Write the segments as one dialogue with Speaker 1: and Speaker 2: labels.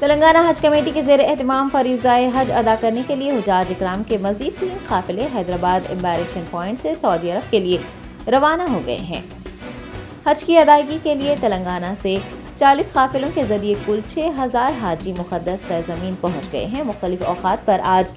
Speaker 1: तेलंगाना हज कमेटी के ज़ेर एहतमाम फरीज़ाए हज अदा करने के लिए हुजाज इकराम के मज़ीद 3 काफ़िले हैदराबाद एम्बारेक्शन पॉइंट से सऊदी अरब के लिए रवाना हो गए हैं। हज की अदायगी के लिए तेलंगाना से 40 काफ़िलों के जरिए कुल 6000 हाजी मुक़द्दस सरज़मीन पहुँच गए हैं। मुख्तलिफ औक़ात पर आज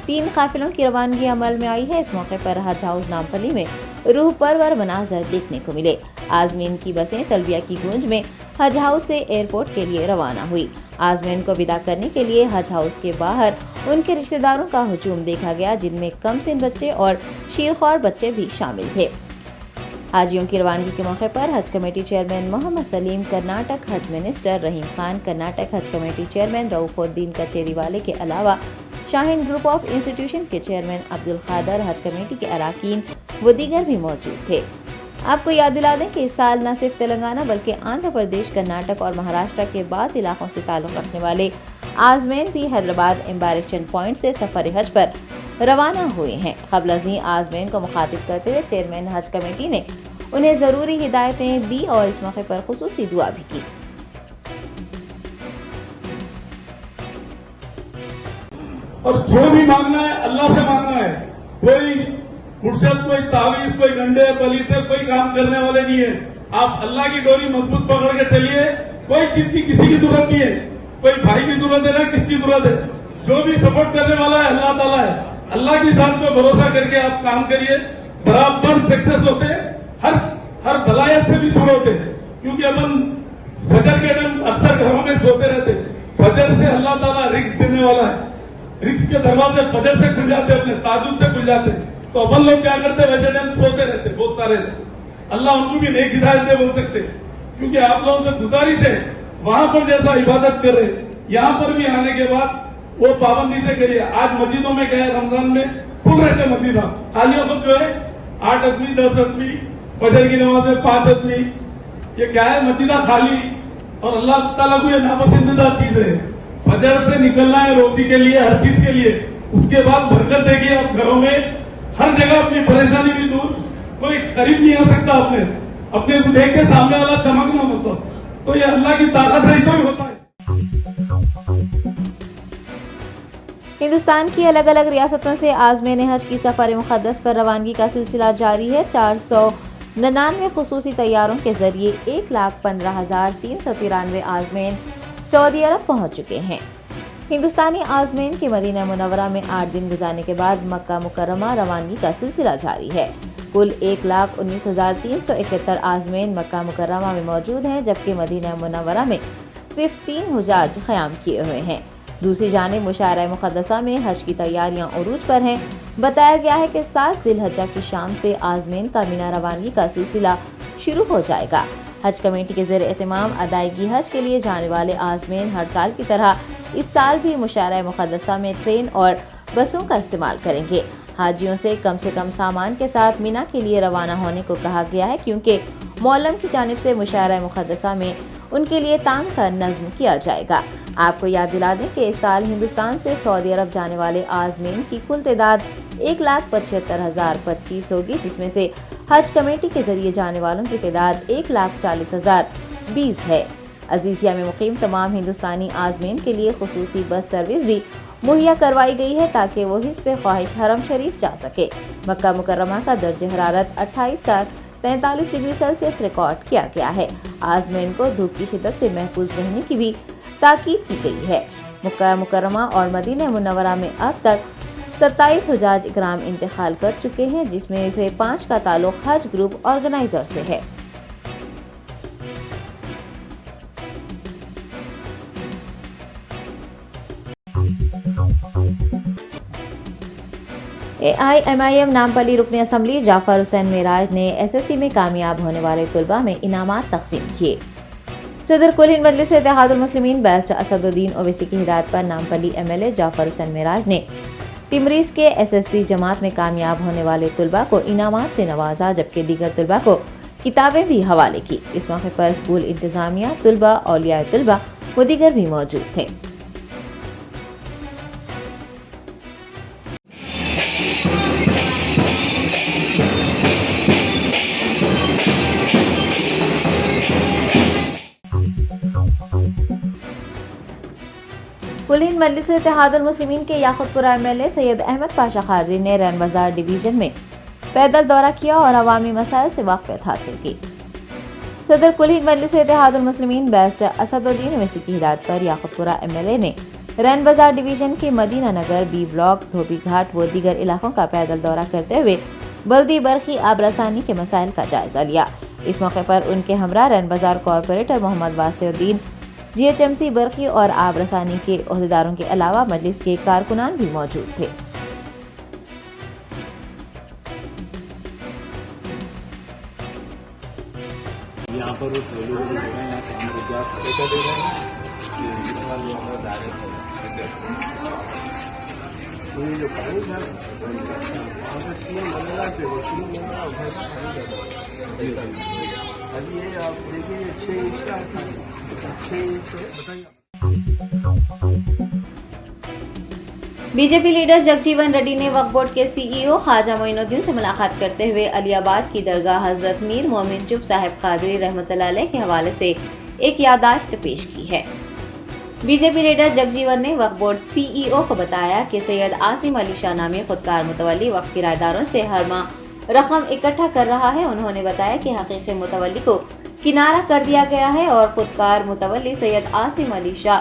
Speaker 1: 3 काफ़िलों की रवानगी अमल में आई है। इस मौके पर हज हाउस नामपल्ली में रूह परवर मनाज़र देखने को मिले। आज़मीन की बसें तलबिया की गूंज में हज हाउस से एयरपोर्ट के लिए रवाना हुई। आज़मीन को विदा करने के लिए हज हाउस के बाहर उनके रिश्तेदारों का हुजूम देखा गया, जिनमें कम सिन बच्चे और शीरख्वार बच्चे भी शामिल थे। हाजियों की रवानगी के मौके पर हज कमेटी चेयरमैन मोहम्मद सलीम, कर्नाटक हज मिनिस्टर रहीम खान, कर्नाटक हज कमेटी चेयरमैन रऊफुद्दीन कचेरीवाले के अलावा शाहीन ग्रुप ऑफ इंस्टीट्यूशन के चेयरमैन अब्दुल खादर, हज कमेटी के अराकीन व दीगर भी मौजूद थे। आपको याद दिला दें कि इस साल न सिर्फ तेलंगाना बल्कि आंध्र प्रदेश, कर्नाटक और महाराष्ट्र के बास इलाकों से ताल्लुक़ रखने वाले आज़मीन भी हैदराबाद एम्बारेक्शन पॉइंट से सफ़र हज पर रवाना हुए हैं। क़ब्ल अज़ीं आज़मीन को मुखातिब करते हुए चेयरमैन हज कमेटी ने उन्हें ज़रूरी हिदायतें दी और इस मौके पर खुसूसी दुआ भी की।
Speaker 2: और जो भी मांगना है अल्लाह से मांगना है। कोई मुर्शद, कोई तावीज, कोई गंडे पलीते कोई काम करने वाले नहीं है। आप अल्लाह की डोरी मजबूत पकड़ के चलिए। कोई चीज की किसी की जरूरत नहीं है, कोई भाई की जरूरत है ना किसकी जरूरत है। जो भी सपोर्ट करने वाला है अल्लाह ताला है। अल्लाह की जात पे भरोसा करके आप काम करिए, बराबर सक्सेस होते हैं। हर भलायत से भी दूर होते हैं, क्योंकि अपन फजर के टाइम अक्सर घरों में सोते रहते। फजर से अल्लाह ताला रिस्क देने वाला है। रिस्क के दरवाजे फजर से खुल जाते, अपने ताजुद से खुल जाते। तो अपन लोग क्या करते, वैसे टाइम सोते रहते बहुत सारे। अल्लाह उनको भी नेक हिदायत दे बोल सकते, क्योंकि आप लोगों से गुजारिश है वहां पर जैसा इबादत कर रहे यहाँ पर भी आने के बाद वो पाबंदी से करिए। आज मस्जिदों में गए रमजान में फुल रहते मस्जिद, खाली वक्त जो है 8 आदमी 10 आदमी, फजर की नमाज में 5 आदमी। ये क्या है, मस्जिदा खाली। और अल्लाह ताला को ये नापसंदीदा चीज है। फजर से निकलना है रोजी के लिए, हर चीज के लिए। उसके बाद बरकत देगी आप घरों में, हर जगह अपनी परेशानी भी दूर। कोई करीब नहीं आ सकता अपने को देख के सामने वाला चमकना, मतलब तो ये अल्लाह की ताकत है, तो ही होता है।
Speaker 1: हिंदुस्तान की अलग अलग रियासतों से आज़मीन हज की सफ़र मुक़द्दस पर रवानगी का सिलसिला जारी है। 499 खुसूसी तैयारों के जरिए 1,15,393 आज़मीन सऊदी अरब पहुँच चुके हैं। हिंदुस्तानी आज़मीन की मदीना मुनव्वरा में 8 दिन गुजारने के बाद मक्का मुकर्रमा रवानगी का सिलसिला जारी है। कुल 1,19,371 आज़मीन मक्का मुकर्रमा में मौजूद हैं, जबकि मदीना मुनव्वरा में सिर्फ 3 हुजाज क़याम किए हुए हैं। दूसरी जानिब मुशायरा मुक़द्दसा में हज की तैयारियां उरूज पर हैं। बताया गया है कि 7 ज़िलहज्जा की शाम से आज़मीन का मीना रवानगी का सिलसिला शुरू हो जाएगा। हज कमेटी के ज़ेर एहतमाम अदायगी हज के लिए जाने वाले आज़मीन हर साल की तरह इस साल भी मुशायरा मुक़द्दसा में ट्रेन और बसों का इस्तेमाल करेंगे। हाजियों से कम सामान के साथ मीना के लिए रवाना होने को कहा गया है, क्योंकि मौलम की जानिब से मुशायरा मुक़द्दसा में उनके लिए ताम का नज़्म किया जाएगा। आपको याद दिला दें कि इस साल हिंदुस्तान से सऊदी अरब जाने वाले आज़मीन की कुल तादाद 1,75,025 होगी, जिसमें से हज कमेटी के जरिए जाने वालों की तादाद 1,40,020 है। अजीज़िया में मुकीम तमाम हिंदुस्तानी आज़मीन के लिए खुसूसी बस सर्विस भी मुहैया करवाई गई है, ताकि वो हिस्ब ख्वाहिश हरम शरीफ जा सके। मक्का मुकर्रमा का दर्ज हरारत 28.43 डिग्री सेल्सियस रिकॉर्ड किया गया है। आज़मीन को धूप की शिद्दत से महफूज रहने की भी ताकीद की गई है। मक्का मुकर्रमा और मदीना मुनव्वरा में अब तक 27 हुजाज इकराम इंतकाल कर चुके हैं, जिसमें से 5 का ताल्लुक हज ग्रुप ऑर्गेनाइजर से है। AIMIM नामपल्ली रुकन असम्बली जाफर हुसैन मेराज ने SSC में कामयाब होने वाले तुलबा में इनामात तकसीम किए। सदर कुल हिंद मजलिस इत्तेहादुल मुस्लिमीन बैरिस्टर असदुद्दीन ओवैसी की हिदायत पर नामपल्ली MLA जाफर हुसैन मेराज ने टिमरीज के SSC जमात में कामयाब होने वाले तुलबा को इनामात से नवाजा, जबकि दीगर तुलबा को किताबें भी हवाले की। इस मौके पर स्कूल इंतजामिया, तुलबा, औलिया तुलबा व दीगर भी मौजूद थे। हिंद मजलिस इत्तेहादुल मुस्लिमीन के याकुतपुरा एमएलए सैयद अहमद पाशा कादरी ने रैन बाजार डिवीजन में पैदल दौरा किया और अवामी मसाइल से वाक़फियत हासिल की। सदर कुल हिंद मजलिस इत्तेहादुल मुस्लिमीन बैरिस्टर असदुद्दीन ओवैसी की हिदायत पर याकुतपुरा एमएलए ने रैन बाजार डिवीजन के मदीना नगर, बी ब्लॉक, धोबी घाट व दीगर इलाकों का पैदल दौरा करते हुए बल्दी बरखी आबरसानी के मसाइल का जायजा लिया। इस मौके पर उनके हमरा रैन बाजार कॉरपोरेटर मोहम्मद वासिउद्दीन, जीएचएमसी बरखी और आबरसानी के ओहदेदारों के अलावा मजलिस के कारकुनान भी मौजूद थे।
Speaker 3: यहाँ पर वो सेलू जो है यहाँ काम रुक गया ठेका दे रहे हैं कि इस बार जो हमारा डायरेक्ट तो ये जो पानी था वहाँ पर तीन बनेगा थे वो तीन बनेगा उधर अभी ये आप देखिए 6 इंच का था 6 इंच बताइए।
Speaker 1: बीजेपी लीडर जगजीवन रेड्डी ने वक्फ बोर्ड के सीईओ ख्वाजा मोइनुद्दीन से मुलाकात करते हुए अलियाबाद की दरगाह हजरत मीर मोमिन चुप साहिब कादरी रहमतुल्लाह अलैह के हवाले से एक याददाश्त पेश की है। बीजेपी लीडर जगजीवन ने वक्फ बोर्ड सीईओ को बताया कि सैयद आसिम अली शाह नामी खुदकार मुतवल्ली वक्फ किराएदारों से हर माह रकम इकट्ठा कर रहा है। उन्होंने बताया कि हकीकी मुतवल्ली को किनारा कर दिया गया है और खुदकार मुतवल्ली सैयद आसिम अली शाह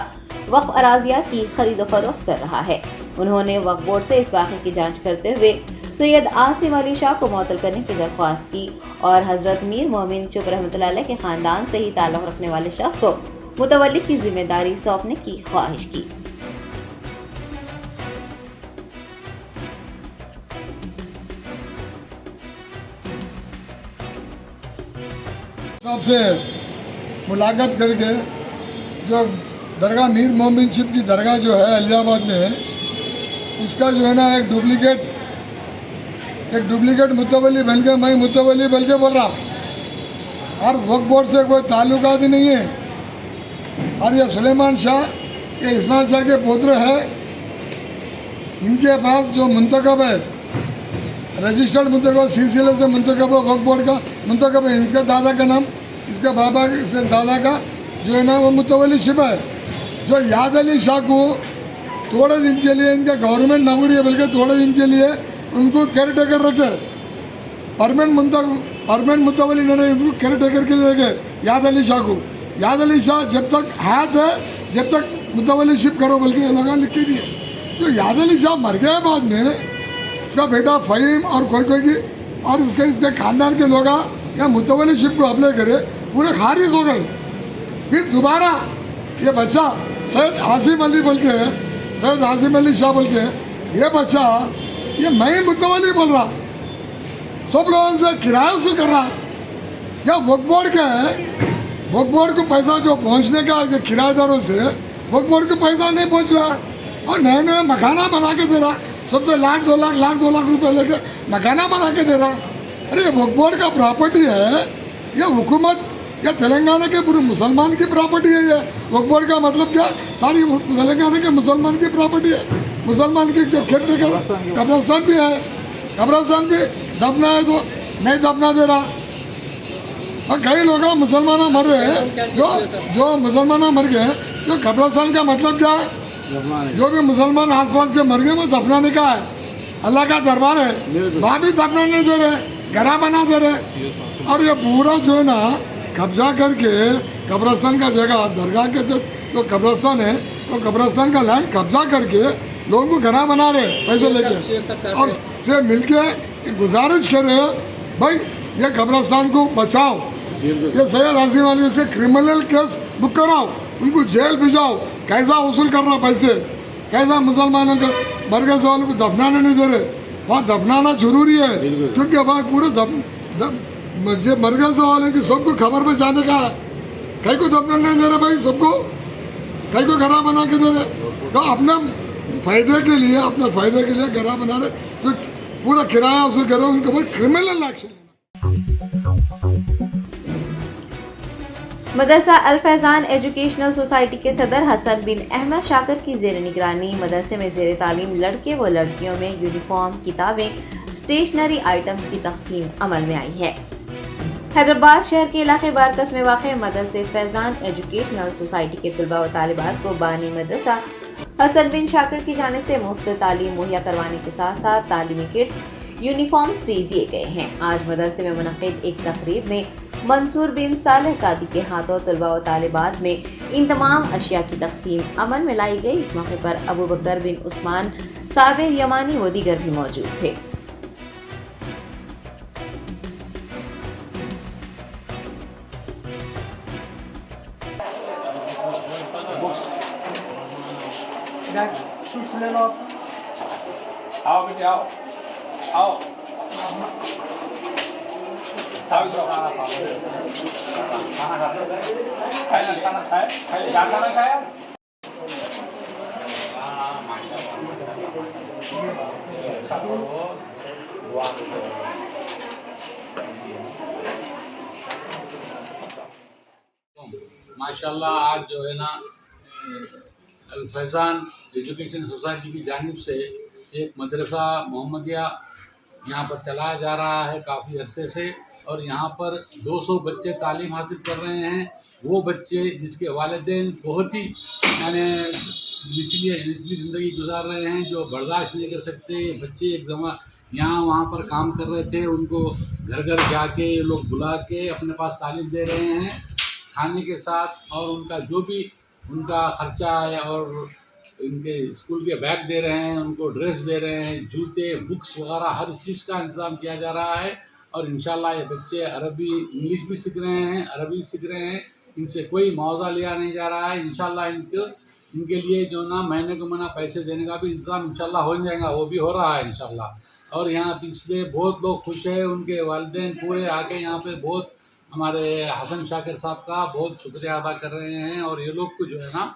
Speaker 1: वक्फ अराजियात की खरीद फरोख्त कर रहा है। उन्होंने वक्फ बोर्ड से इस वाक़े की जांच करते हुए सैयद आसिम अली शाह को मुअत्तल करने की दरख्वास्त की और हजरत मीर मोमिन चुप रहमतुल्लाह अलैह के खानदान से ही ताल्लुक़ रखने वाले शख्स को मुतवल्ली की जिम्मेदारी सौंपने की ख्वाहिश की।
Speaker 4: साहब से मुलाकात करके जो दरगाह मीर मोमिन चिप की दरगाह जो है अलियाबाद में, उसका जो है ना एक डुप्लीकेट मुतवल्ली बन के मैं मुतवल्ली बन के बोल रहा और वक्फ बोर्ड से कोई ताल्लुकात ही नहीं है। और ये सुलेमान शाह, ये इस्माइल शाह के पुत्र है, इनके पास जो मुंतखब है, रजिस्टर्ड मुंतखब CCL से मुंतखब वक्फ बोर्ड का मुंतखब है, इसका दादा का नाम, इसका बाबा से दादा का जो है ना वो मुतवल्लीशिप है। जो याद अली शाह को थोड़े दिन के लिए, इनका गवर्नमेंट नौकरी है बल्कि थोड़े दिन के लिए उनको केयर टेकर रखे, परमानेंट मुतवल्ली नहीं, उनको केयर टेकर के रखे याद अली शाह को। याद अली शाह जब तक हयात है जब तक मुतवल्लीशिप करो बल्कि ये लोग लिख के दिए। तो याद अली शाह मर गया बाद में, इसका बेटा फ़हीम और कोई की और इसके खानदान के लोग या मुतवल्लीशिप को अप्लाई करे, पूरे खारिज हो गए। फिर दोबारा ये बच्चा सैयद आसिम अली बोल के, सैयद आसिम अली शाह बोल के, ये बच्चा ये मैं ही मुतवल्ली बोल रहा, सब लोगों से किराया वसूल कर रहा। या वक्फ बोर्ड का है, वक्फ बोर्ड को पैसा जो पहुंचने का किराएदारों से वक्फ बोर्ड को पैसा नहीं पहुंच रहा और नए नए मकाना बना के दे रहा, सबसे लाख दो लाख रुपए लेके मकाना बना के दे रहा। अरे वक्फ बोर्ड का प्रॉपर्टी है, ये हुकूमत या तेलंगाना के पूरे मुसलमान की प्रॉपर्टी है। ये वक्फ बोर्ड का मतलब क्या, सारी तेलंगाना के मुसलमान की प्रॉपर्टी है। मुसलमान की जो केयर टेकर कब्रिस्तान भी है, कब्रिस्तान भी दफना है तो नहीं दफना दे रहा। और कई लोग मुसलमान मर रहे हैं, जो मुसलमान मर गए, जो कब्रिस्तान का मतलब क्या है, जो भी मुसलमान आसपास के मर गए वो दफनाने का है, अल्लाह का दरबार है, वहाँ भी दफना नहीं दे रहे, घरा बना दे रहे। और ये पूरा जो है ना कब्जा करके कब्रिस्तान का जगह, दरगाह के जो कब्रिस्तान है वो कब्रिस्तान का लैंड कब्जा करके लोगों को घरा बना रहे पैसे लेके, और से मिलके गुजारिश कर रहे भाई ये कब्रिस्तान को बचाओ, ये सैयद आसिम अली से क्रिमिनल केस बुक कराओ, उनको जेल भिजाओ। कैसा वसूल कर रहा पैसे, कैसा मुसलमानों को मरकज वालों को दफनाने नहीं दे रहे, वहाँ दफनाना जरूरी है क्योंकि वहाँ पूरे मरकज वाले की सबको खबर पे जाने का है। कहीं को दफनाने नहीं दे रहे भाई, सबको कहीं को घरा बना के दे रहे, तो अपने फायदे के लिए घरा बना रहे, तो पूरा किराया वसूल कर रहे, उनके ऊपर क्रिमिनल एक्शन।
Speaker 1: मदरसा अल फैज़ान एजुकेशनल सोसाइटी के सदर हसन बिन अहमद शाकर की ज़ेर निगरानी मदरसे में ज़ेर तालीम लड़के व लड़कियों में यूनिफॉर्म, किताबें, स्टेशनरी आइटम्स की तकसीम अमल में आई है। हैदराबाद शहर के इलाके बारकस में वाक़ मदरसे फैज़ान एजुकेशनल सोसाइटी के तलबा व तालिबात को बानी मदरसा हसन बिन शाकिर की जानिब से मुफ्त तालीम मुहैया करवाने के साथ साथ तालीमी किट्स यूनिफॉर्म्स भी दिए गए हैं। आज मदरसे में मुनक़िद एक तकरीब में मंसूर बिन सालेह सादी के हाथों तलबा व तालिबात में इन तमाम अशिया की तकसीम अमल में लाई गई। इस मौके पर अबू बकर बिन उस्मान साबिर यमानी व दीगर भी मौजूद थे।
Speaker 5: शूज ले लो आप।
Speaker 3: आओ बेटे आओ आओ चाबी दो खाना खाओ खाना खाए क्या खाना खाया माशाल्लाह आज जो है ना अल फैज़ान एजुकेशन सोसाइटी की जानिब से एक मदरसा मोहम्मदिया यहाँ पर चलाया जा रहा है काफ़ी अरसे से, और यहाँ पर 200 बच्चे तालीम हासिल कर रहे हैं। वो बच्चे जिसके वालिदैन बहुत ही यानी निचली ज़िंदगी गुजार रहे हैं, जो बर्दाश्त नहीं कर सकते। बच्चे एक जमा यहाँ वहाँ पर काम कर रहे थे, उनको घर घर जाके ये लोग बुला के अपने पास तालीम दे रहे हैं खाने के साथ, और उनका जो भी उनका खर्चा है और इनके स्कूल के बैग दे रहे हैं, उनको ड्रेस दे रहे हैं, जूते बुक्स वगैरह हर चीज़ का इंतज़ाम किया जा रहा है। और इंशाल्लाह ये बच्चे अरबी इंग्लिश भी सीख रहे हैं, अरबी सीख रहे हैं, इनसे कोई मुआवजा लिया नहीं जा रहा है। इंशाल्लाह इनके लिए जो ना महीने को महीना पैसे देने का भी इंतज़ाम इंशाल्लाह हो जाएगा, वो भी हो रहा है इंशाल्लाह। और यहाँ पिछले बहुत लोग खुश हैं, उनके वालिदैन पूरे आके यहाँ पे बहुत हमारे हसन शाकिर साहब का बहुत शुक्रिया अदा कर रहे हैं। और ये लोग को जो है ना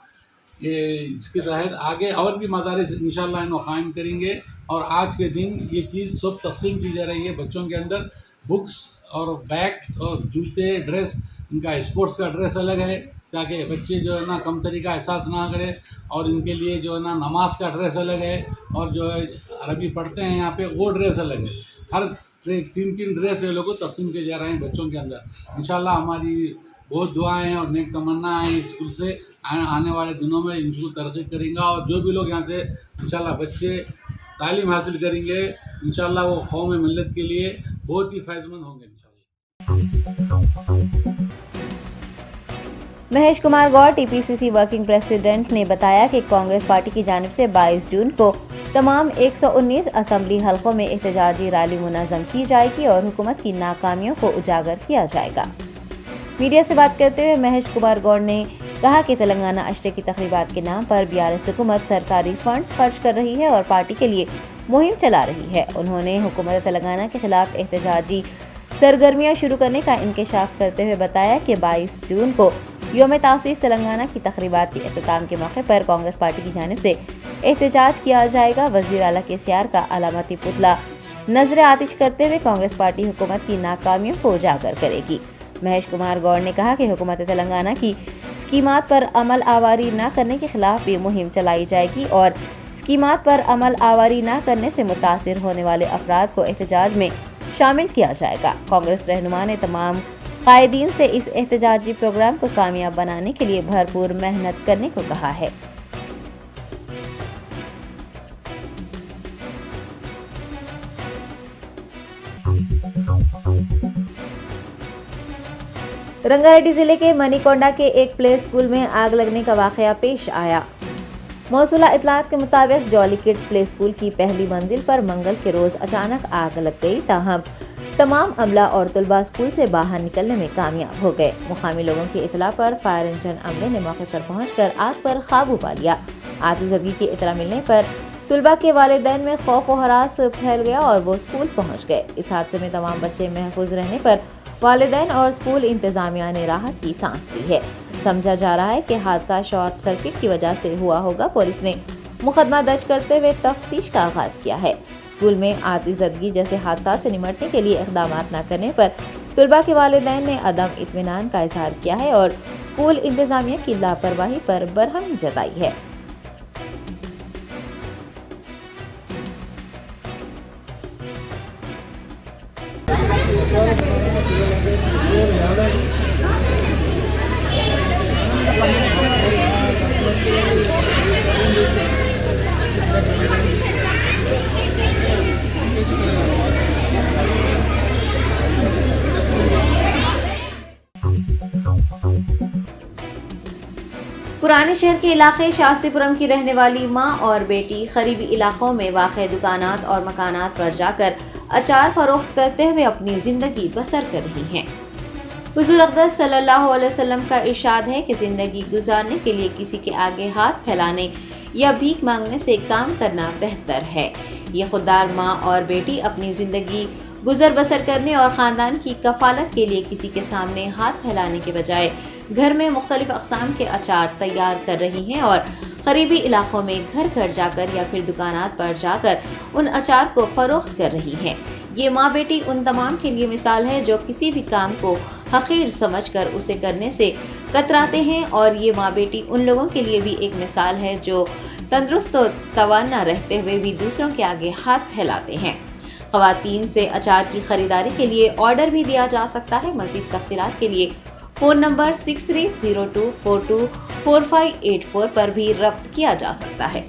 Speaker 3: ये इसके तहत आगे और भी मदारिस इंशाल्लाह इनको कायम करेंगे। और आज के दिन ये चीज़ सब तकसीम की जा रही है बच्चों के अंदर, बुक्स और बैग्स और जूते ड्रेस, इनका स्पोर्ट्स का ड्रेस अलग है ताकि बच्चे जो है ना कमतरी का एहसास ना करें, और इनके लिए जो है ना नमाज का ड्रेस अलग है, और जो है अरबी पढ़ते हैं यहाँ पे वो ड्रेस अलग है। हर 3 ड्रेस ये लोगों को तकसीम किए जा रहे हैं बच्चों के अंदर। इंशाल्लाह हमारी बहुत दुआएं और नेक तमन्ना है स्कूल से आने वाले दिनों में इनको तरक्की करेंगे, और जो भी लोग यहाँ से इंशाल्लाह बच्चे तालीम हासिल करेंगे इंशाल्लाह वो कौम मिल्लत के लिए बहुत ही फ़ायदेमंद होंगे इंशाल्लाह।
Speaker 1: Mahesh Kumar Goud TPCC working president ने बताया कि कांग्रेस पार्टी की जानिब से 22 जून को तमाम 119 असम्बली हलकों में एहतजाजी रैली मुनज़्ज़म की जाएगी और हुकूमत की नाकामियों को उजागर किया जाएगा। मीडिया से बात करते हुए महेश कुमार गौड़ ने कहा कि तेलंगाना अशरे की तकरीबात के नाम पर बीआरएस हुकूमत सरकारी फंड्स खर्च कर रही है और पार्टी के लिए मुहिम चला रही है। उन्होंने हुकूमत तेलंगाना के खिलाफ एहतजाजी सरगर्मियां शुरू करने का इंकशाफ करते हुए बताया कि 22 जून को यौम तासीस तेलंगाना की तकरीबात के अख्ताम के मौके पर कांग्रेस पार्टी की जानिब से एहतजाज किया जाएगा। वज़ीर आला केसीआर का अलामती पुतला नजर आतिश करते हुए कांग्रेस पार्टी हुकूमत की नाकामियों को उजागर करेगी। महेश कुमार गौड़ ने कहा कि हुकूमत तेलंगाना की स्कीमात पर अमल आवारी न करने के खिलाफ भी मुहिम चलाई जाएगी और स्कीमात पर अमल आवारी न करने से मुतासिर होने वाले अफराद को एहतजाज में शामिल किया जाएगा। कांग्रेस रहनुमा ने तमाम कायदीन से इस एहतजाजी प्रोग्राम को कामयाब बनाने के लिए भरपूर मेहनत करने को कहा है। रंगारेड्डी जिले के मनीकोंडा के एक प्ले स्कूल में आग लगने का वाकया पेश आया। मौसूला इतलात के मुताबिक जॉली किड्स प्ले स्कूल की पहली मंजिल पर मंगल के रोज अचानक आग लग गई। ताहम तमाम अमला और तलबा स्कूल से बाहर निकलने में कामयाब हो गए। मुकामी लोगों की इतला पर फायर इंजन अमले ने मौके पर पहुंचकर आग पर काबू पा लिया। आतिशबाजी की इतला मिलने पर तलबा के वालिदैन में खौफ और हरास फैल गया और वो स्कूल पहुंच गए। इस हादसे में तमाम बच्चे महफूज रहने पर वालिदैन और स्कूल इंतजामिया ने राहत की सांस ली है। समझा जा रहा है कि हादसा शॉर्ट सर्किट की वजह से हुआ होगा। पुलिस ने मुकदमा दर्ज करते हुए तफ्तीश का आगाज किया है। स्कूल में आतिशबाजी जैसे हादसा से निपटने के लिए इक़दाम न करने पर तलबा के वालिदैन ने अदम इत्मीनान का इजहार किया है और स्कूल इंतजामिया की लापरवाही पर बरहमी जताई है।
Speaker 5: Thank you.
Speaker 1: पुराने शहर के इलाके शास्त्रीपुरम की रहने वाली मां और बेटी करीबी इलाकों में वाक़ दुकानात और मकानात पर जाकर अचार फरोख्त करते हुए अपनी जिंदगी बसर कर रही हैं। हुज़ूर अक़दस सल्लल्लाहु अलैहि वसल्लम का इरशाद है कि जिंदगी गुजारने के लिए किसी के आगे हाथ फैलाने या भीख मांगने से काम करना बेहतर है। ये खुददार माँ और बेटी अपनी जिंदगी गुजर बसर करने और ख़ानदान की कफालत के लिए किसी के सामने हाथ फैलाने के बजाय घर में मुख्तलिफ अक़साम के अचार तैयार कर रही हैं और करीबी इलाकों में घर घर जाकर या फिर दुकानात पर जाकर उन अचार को फ़रोख्त कर रही हैं। ये माँ बेटी उन तमाम के लिए मिसाल है जो किसी भी काम को हक़ीर समझकर उसे करने से कतराते हैं, और ये माँ बेटी उन लोगों के लिए भी एक मिसाल है जो तंदुरुस्त और तवाना रहते हुए भी दूसरों के आगे हाथ फैलाते हैं। ख़वातीन से अचार की ख़रीदारी के लिए ऑर्डर भी दिया जा सकता है। मज़ीद तफ़सीलात के लिए फ़ोन नंबर 6302424584 पर भी रब्त किया जा सकता है।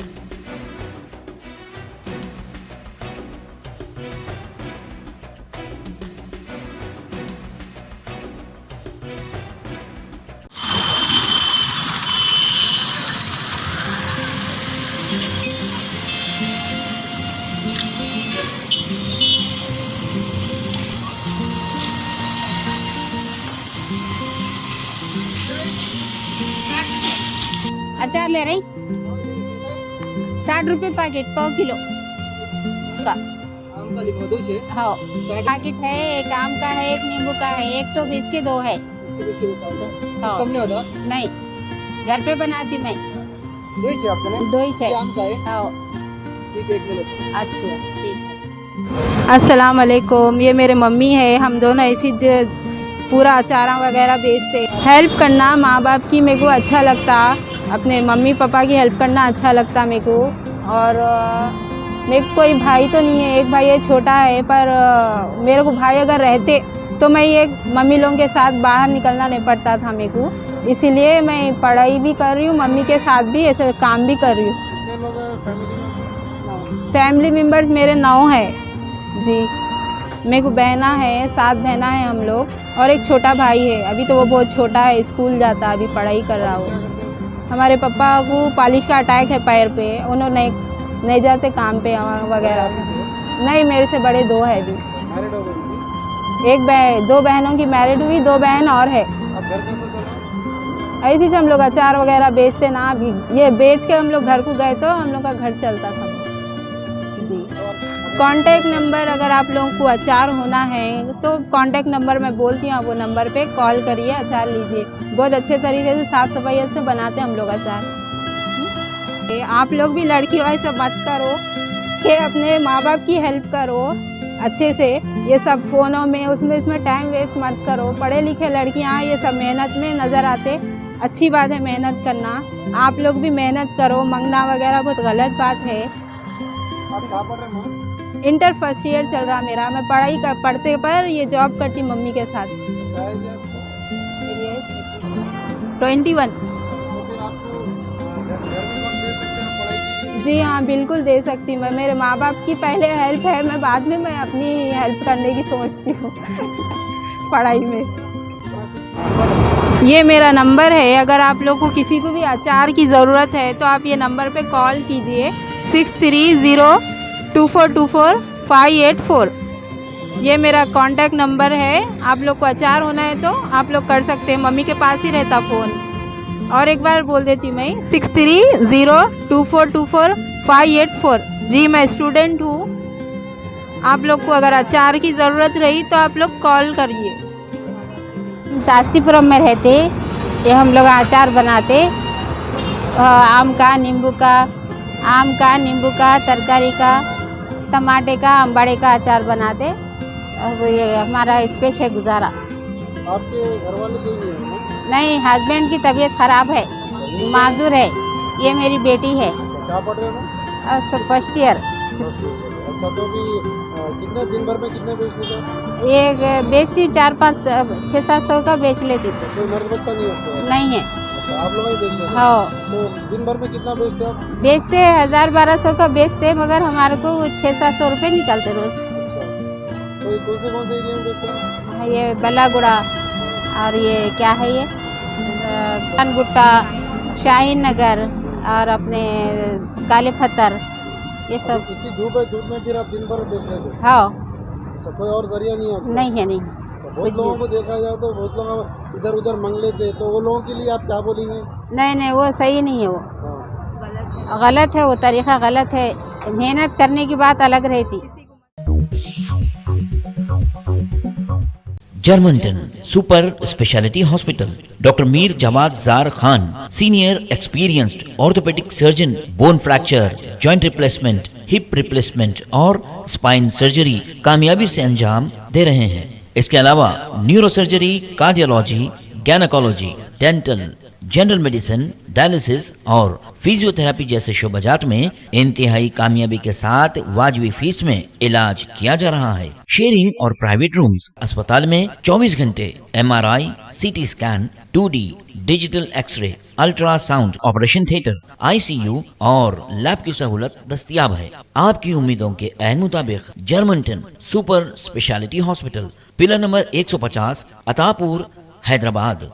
Speaker 6: अचार ले रही 60 रुपए पैकेट 100 किलो का। हाँ पैकेट है, एक आम का है, एक नींबू का है, 120 के 2 है। हाँ।
Speaker 5: कम नहीं होता?
Speaker 6: नहीं, घर पे बनाती मैं।
Speaker 5: दो ही चाहिए आपको ना?
Speaker 6: 2 ही है।
Speaker 5: आम का है?
Speaker 6: हाँ
Speaker 5: ठीक है, एक ले लो।
Speaker 6: अच्छा ठीक है। अस्सलाम वालेकुम, ये मेरे मम्मी है। हम दोनों ऐसी पूरा अचारा वगैरह बेचते। हेल्प करना माँ बाप की मेरे को अच्छा लगता, अपने मम्मी पापा की हेल्प करना अच्छा लगता मेरे को। और मेरे को कोई भाई तो नहीं है, एक भाई है छोटा है, पर मेरे को भाई अगर रहते तो मैं ये मम्मी लोगों के साथ बाहर निकलना नहीं पड़ता था मेरे को, इसीलिए मैं पढ़ाई भी कर रही हूँ, मम्मी के साथ भी ऐसे काम भी कर रही हूँ। फैमिली मेम्बर्स मेरे 9 है जी। मेरे को बहना है, 7 बहना है हम लोग, और एक छोटा भाई है। अभी तो वो बहुत छोटा है, स्कूल जाता, अभी पढ़ाई कर रहा हो। हमारे पापा को पालिश का अटैक है पैर पे, उन्होंने नहीं जाते काम पे वगैरह। नहीं, मेरे से बड़े 2 है अभी। एक 2 बहनों की मैरिड हुई, 2 बहन और है। ऐसे ही हम लोग अचार वगैरह बेचते ना, अभी ये बेच के हम लोग घर को गए तो हम लोग का घर चलता था जी। कांटेक्ट नंबर, अगर आप लोगों को अचार होना है तो कांटेक्ट नंबर मैं बोलती हूँ, वो नंबर पे कॉल करिए, अचार लीजिए। बहुत अच्छे तरीके से साफ़ सफाई से बनाते हैं हम लोग अचार। आप लोग भी लड़कियों ऐसा मत करो कि अपने माँ बाप की हेल्प करो अच्छे से, ये सब फ़ोनों में उसमें इसमें टाइम वेस्ट मत करो। पढ़े लिखे लड़कियाँ ये सब मेहनत में नज़र आते, अच्छी बात है मेहनत करना। आप लोग भी मेहनत करो, मंगना वगैरह बहुत गलत बात है।
Speaker 5: आप कहाँ पढ़ रहे हैं?
Speaker 6: इंटर फर्स्ट ईयर चल रहा मेरा। मैं पढ़ाई पढ़ते पर ये जॉब करती मम्मी के साथ। 21। जी हाँ, बिल्कुल दे सकती हूँ मैं। मेरे माँ बाप की पहले हेल्प है, मैं बाद में मैं अपनी हेल्प करने की सोचती हूँ पढ़ाई में। ये मेरा नंबर है, अगर आप लोग को किसी को भी अचार की ज़रूरत है तो आप ये नंबर पे कॉल कीजिए 6302424584। ये मेरा कांटेक्ट नंबर है। आप लोग को अचार होना है तो आप लोग कर सकते हैं, मम्मी के पास ही रहता फ़ोन। और एक बार बोल देती मैं 6302424584। जी मैं स्टूडेंट हूँ, आप लोग को अगर अचार की ज़रूरत रही तो आप लोग कॉल करिए। शास्त्रीपुरम में रहते, ये हम लोग अचार बनाते, आम का, नींबू का, तरकारी का, टमाटे का, अम्बाड़े का अचार बनाते। अब ये हमारा स्पेशल है गुजारा।
Speaker 5: आपके घर वाले कोई नहीं है?
Speaker 6: नहीं, हस्बैंड की तबीयत खराब है, माजूर है। ये मेरी बेटी है।
Speaker 5: क्या पढ़ रहे हो?
Speaker 6: First year.
Speaker 5: अच्छा, तो भी कितने दिन भर में कितने बेच लेते हो?
Speaker 6: ये बेचती 4-5-6-700 का बेच लेती थी।
Speaker 5: कोई मर्द बच्चा नहीं होता?
Speaker 6: नहीं है।
Speaker 5: अच्छा, आप लोग ही बेचते हैं?
Speaker 6: हाँ,
Speaker 5: तो दिन भर में कितना बेचते हो आप?
Speaker 6: बेचते 1000-1200 का बेचते, मगर हमारे को 600-700 रुपये निकलते रोज़।
Speaker 5: तो कौन से एरिया में देखते हैं?
Speaker 6: ये बलागुड़ा और ये क्या है ये गुट्टा, शाहीन नगर और अपने काले पत्थर, ये सब।
Speaker 5: इतनी धूप है, धूप में फिर आप दिन भर बेच रहे थे?
Speaker 6: हाँ,
Speaker 5: तो कोई और जरिया नहीं है आपके?
Speaker 6: नहीं है, नहीं।
Speaker 5: तो बहुत लोगों को देखा जाए तो बहुत लोग इधर उधर मंग लेते, तो वो लोगों के लिए आप क्या बोलेंगे?
Speaker 6: नहीं, वो सही नहीं है, वो
Speaker 5: हाँ।
Speaker 6: गलत है, वो तरीका गलत है। मेहनत करने की बात अलग रहती।
Speaker 7: Germanten super speciality hospital, doctor Mir Jawad Zar Khan, senior experienced orthopaedic surgeon, bone fracture, joint replacement, hip replacement और स्पाइन सर्जरी कामयाबी से अंजाम दे रहे हैं। इसके अलावा neuro surgery, cardiology, gynaecology, dental, general medicine, dialysis और फिजियोथेरेपी जैसे शोबाजात में इंतहाई कामयाबी के साथ वाजबी फीस में इलाज किया जा रहा है। शेयरिंग और प्राइवेट रूम्स, अस्पताल में 24 घंटे MRI, CT scan, 2D digital x ray, ultrasound, operation theatre, ICU और लैब की सहूलत दस्तयाब है। आपकी उम्मीदों के ऐन मुताबिक Germanten super speciality hospital, pillar number 150, Attapur, Hyderabad.